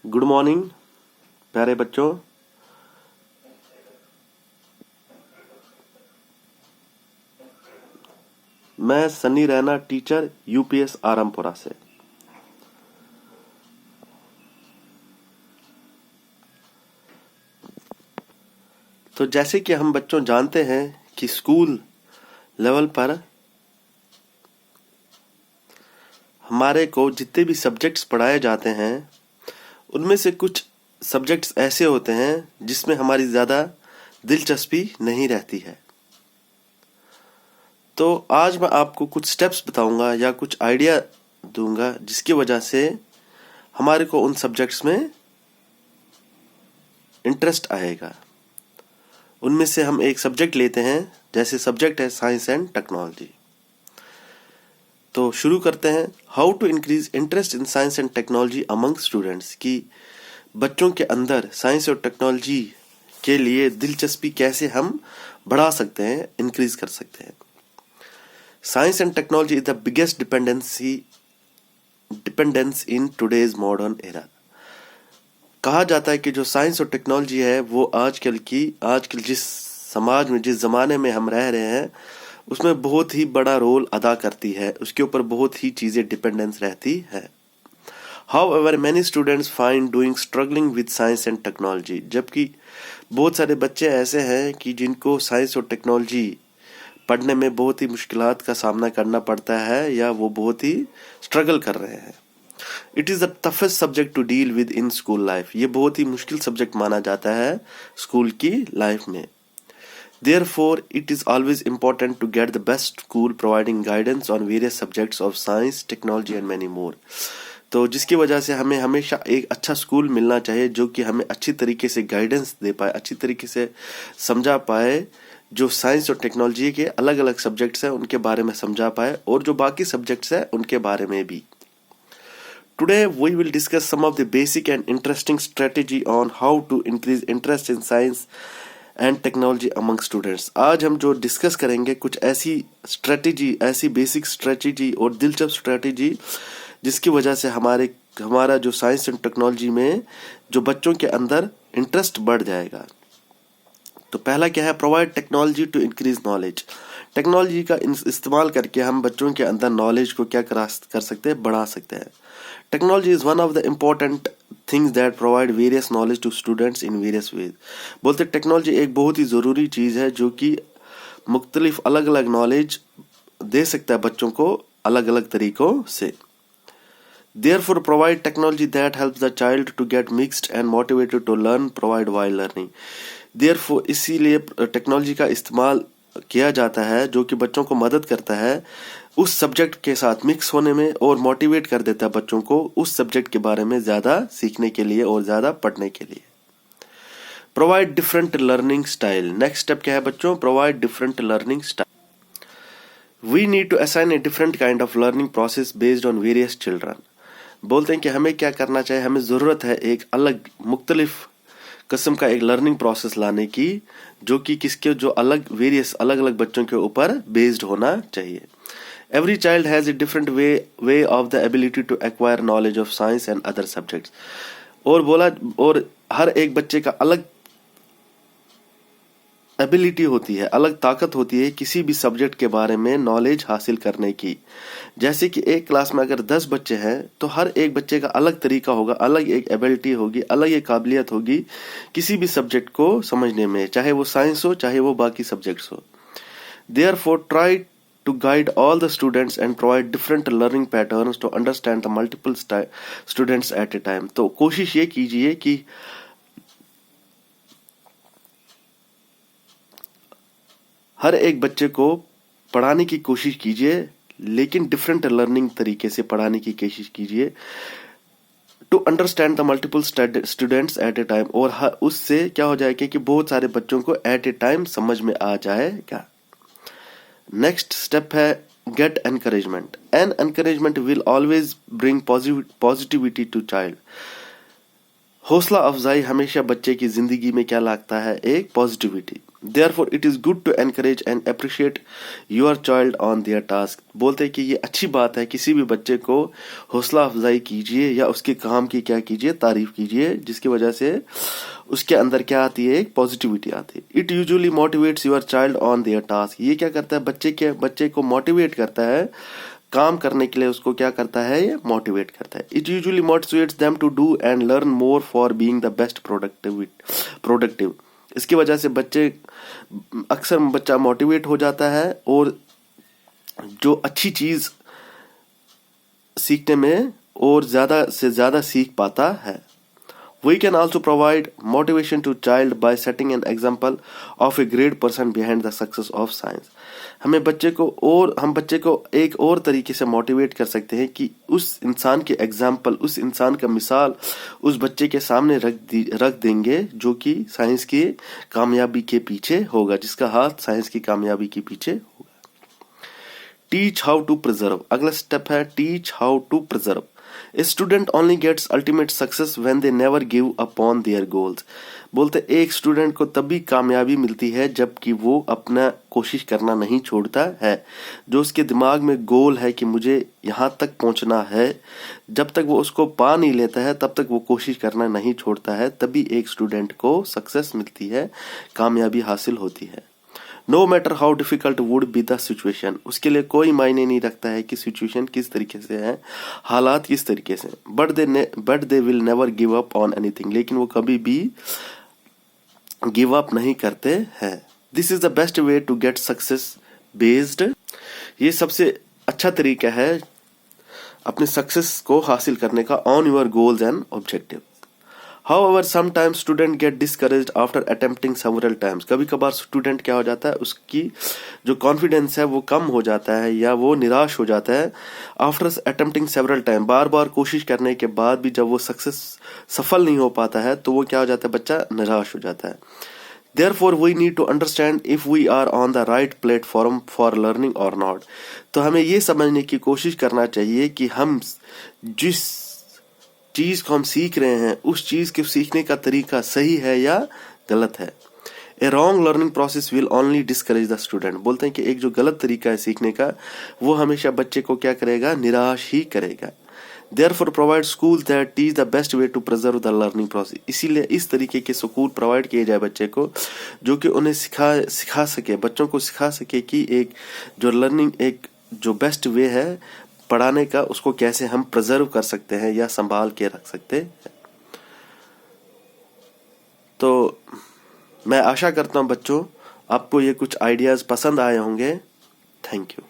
Good morning प्यारे बच्चों। मैं सन्नी रैना, टीचर यूपीएस आरामपुरा से। तो जैसे कि हम बच्चों जानते हैं कि स्कूल लेवल पर हमारे को जितने भी सब्जेक्ट्स पढ़ाए जाते हैं उनमें से कुछ सब्जेक्ट्स ऐसे होते हैं जिसमें हमारी ज़्यादा दिलचस्पी नहीं रहती है। तो आज मैं आपको कुछ स्टेप्स बताऊंगा या कुछ आइडिया दूंगा जिसकी वजह से हमारे को उन सब्जेक्ट्स में इंटरेस्ट आएगा। उनमें से हम एक सब्जेक्ट लेते हैं, जैसे सब्जेक्ट है साइंस एंड टेक्नोलॉजी। तो शुरू करते हैं। How to increase interest in science and technology among students, कि बच्चों के अंदर साइंस और टेक्नोलॉजी के लिए दिलचस्पी कैसे हम बढ़ा सकते हैं, इंक्रीज कर सकते हैं। Science and technology is the biggest dependence in today's modern era. कहा जाता है कि जो साइंस और टेक्नोलॉजी है वो आजकल जिस समाज में, जिस जमाने में हम रह रहे हैं उसमें बहुत ही बड़ा रोल अदा करती है। उसके ऊपर बहुत ही चीजें डिपेंडेंस रहती है। However, many students find doing struggling with science and technology, जबकि बहुत सारे बच्चे ऐसे हैं कि जिनको साइंस और टेक्नोलॉजी पढ़ने में बहुत ही मुश्किलात का सामना करना पड़ता है या वो बहुत ही स्ट्रगल कर रहे हैं। It is the toughest subject to deal with in school life. ये बहुत ही मुश्किल सब्जेक्ट माना जाता है स्कूल की लाइफ में। Therefore, it is always important to get the best school providing guidance on various subjects of science, technology and many more. तो जिसकी वजह से हमें हमेशा एक अच्छा स्कूल मिलना चाहिए जो कि हमें अच्छी तरीके से गाइडेंस दे पाए, अच्छी तरीके से समझा पाए, जो साइंस और टेक्नोलॉजी के अलग अलग सब्जेक्ट्स हैं उनके बारे में समझा पाए और जो बाकी सब्जेक्ट्स हैं उनके बारे में भी। Today we will discuss some of the basic and interesting strategy on how to increase interest in science and technology among students. आज हम जो डिस्कस करेंगे कुछ ऐसी स्ट्रेटेजी, ऐसी बेसिक स्ट्रेटेजी और दिलचस्प स्ट्रेटेजी जिसकी वजह से हमारा जो साइंस एंड टेक्नोलॉजी में जो बच्चों के अंदर इंटरेस्ट बढ़ जाएगा। तो पहला क्या है, provide technology to increase knowledge. Technology का इस्तेमाल करके हम बच्चों के अंदर नॉलेज को क्या कर सकते हैं, बढ़ा सकते हैं। Technology is one of the important things that provide various knowledge to students in various ways. बोलते टेक्नोलॉजी एक बहुत ही ज़रूरी चीज़ है जो कि मुख्तलिफ अलग अलग नॉलेज दे सकता है बच्चों को अलग अलग तरीकों से। Therefore, provide technology that helps the child to get mixed and motivated to learn, provide while learning. Therefore, इसीलिए टेक्नोलॉजी का इस्तेमाल किया जाता है जो कि बच्चों को मदद करता है उस सब्जेक्ट के साथ मिक्स होने में और मोटिवेट कर देता है बच्चों को उस सब्जेक्ट के बारे में ज़्यादा सीखने के लिए और ज़्यादा पढ़ने के लिए। Provide different learning style. Next step क्या है बच्चों, provide different learning style. We need to assign a different kind of learning process based on various children. बोलते हैं कि हमें क्या करना चाहिए, हमें ज़रूरत है एक अलग मुख्तलिफ किस्म का एक लर्निंग प्रोसेस लाने की जो कि किसके जो अलग अलग बच्चों के ऊपर बेस्ड होना चाहिए। Every child has a different way of the ability to acquire knowledge of science and other subjects. और हर एक बच्चे का अलग एबिलिटी होती है, अलग ताकत होती है किसी भी सब्जेक्ट के बारे में नॉलेज हासिल करने की। जैसे कि एक क्लास में अगर 10 बच्चे हैं तो हर एक बच्चे का अलग तरीका होगा, अलग एक एबिलिटी होगी, अलग एक काबिलियत होगी किसी भी सब्जेक्ट को समझने में, चाहे वो साइंस हो चाहे वो बाकी सब्जेक्ट्स हो। Therefore try to guide all the students and provide different learning patterns to understand the multiple students at a time. तो कोशिश ये कीजिए कि हर एक बच्चे को पढ़ाने की कोशिश कीजिए, लेकिन डिफरेंट लर्निंग तरीके से पढ़ाने की कोशिश कीजिए to understand the multiple students at a time. और उससे क्या हो जाएगा कि बहुत सारे बच्चों को एट ए टाइम समझ में आ जाएगा। नेक्स्ट स्टेप है get encouragement. En encouragement will always bring positivity to child. हौसला अफजाई हमेशा बच्चे की जिंदगी में क्या लाता है, एक positivity. Therefore, it is good to encourage and appreciate your child on their task. बोलते हैं कि ये अच्छी बात है, किसी भी बच्चे को हौसला अफजाई कीजिए या उसके काम की क्या कीजिए, तारीफ कीजिए, जिसकी वजह से उसके अंदर क्या आती है, एक पॉजिटिविटी आती है. It usually motivates your child on their task. ये क्या करता है, बच्चे को मोटिवेट करता है, काम करने के लिए उसको क्या करता है, ये मोटिवेट करता है. It usually motivates them to do and learn more for being the best productive. इसकी वजह से अक्सर बच्चा मोटिवेट हो जाता है और जो अच्छी चीज सीखने में और ज्यादा से ज्यादा सीख पाता है. We can also provide motivation to child by setting an example of a great person behind the success of science. हम बच्चे को एक और तरीके से मोटिवेट कर सकते हैं कि उस इंसान के एग्जाम्पल, उस इंसान का मिसाल उस बच्चे के सामने रख देंगे जो कि साइंस की कामयाबी के पीछे होगा, जिसका हाथ साइंस की कामयाबी के पीछे होगा. Teach how to preserve. अगला स्टेप है teach how to preserve. A student only gets ultimate success when they never give up on their goals. बोलते एक स्टूडेंट को तभी कामयाबी मिलती है जबकि वो अपना कोशिश करना नहीं छोड़ता है. जो उसके दिमाग में गोल है कि मुझे यहाँ तक पहुँचना है, जब तक वो उसको पा नहीं लेता है तब तक वो कोशिश करना नहीं छोड़ता है. तभी एक स्टूडेंट को सक्सेस मिलती है, कामयाबी हासिल होती है. No matter how difficult would be the situation. उसके लिए कोई मायने नहीं रखता है कि सिचुएशन किस तरीके से है, हालात किस तरीके से. But they will never give up on anything. लेकिन वो कभी भी गिव अप नहीं करते हैं. This is the best way to get success based. ये सबसे अच्छा तरीका है अपने सक्सेस को हासिल करने का on your goals and objective. However, sometimes student get discouraged after attempting several times. कभी कभार स्टूडेंट क्या हो जाता है, उसकी जो कॉन्फिडेंस है वो कम हो जाता है या वो निराश हो जाता है. आफ्टर अटेम्प्टिंग सेवरल टाइम, बार बार कोशिश करने के बाद भी जब वो सफल नहीं हो पाता है तो वो क्या हो जाता है, बच्चा निराश हो जाता है. Therefore, we need to understand if we are on the right platform for learning or not. तो हमें ये समझने की कोशिश करना चाहिए कि हम जिस चीज को हम सीख रहे हैं उस चीज के सीखने का तरीका सही है या गलत है. A wrong learning process will only discourage the student. बोलते हैं कि एक जो गलत तरीका है सीखने का वो हमेशा बच्चे को क्या करेगा, निराश ही करेगा. Therefore, provide schools that teach the best way to preserve the learning process. इसीलिए इस तरीके के स्कूल प्रोवाइड किए जाए बच्चे को जो कि उन्हें सिखा सके, बच्चों को सिखा सके कि एक जो लर्निंग, एक जो बेस्ट वे है पढ़ाने का, उसको कैसे हम प्रिजर्व कर सकते हैं या संभाल के रख सकते हैं. तो मैं आशा करता हूं बच्चों आपको ये कुछ आइडियाज पसंद आए होंगे. Thank you.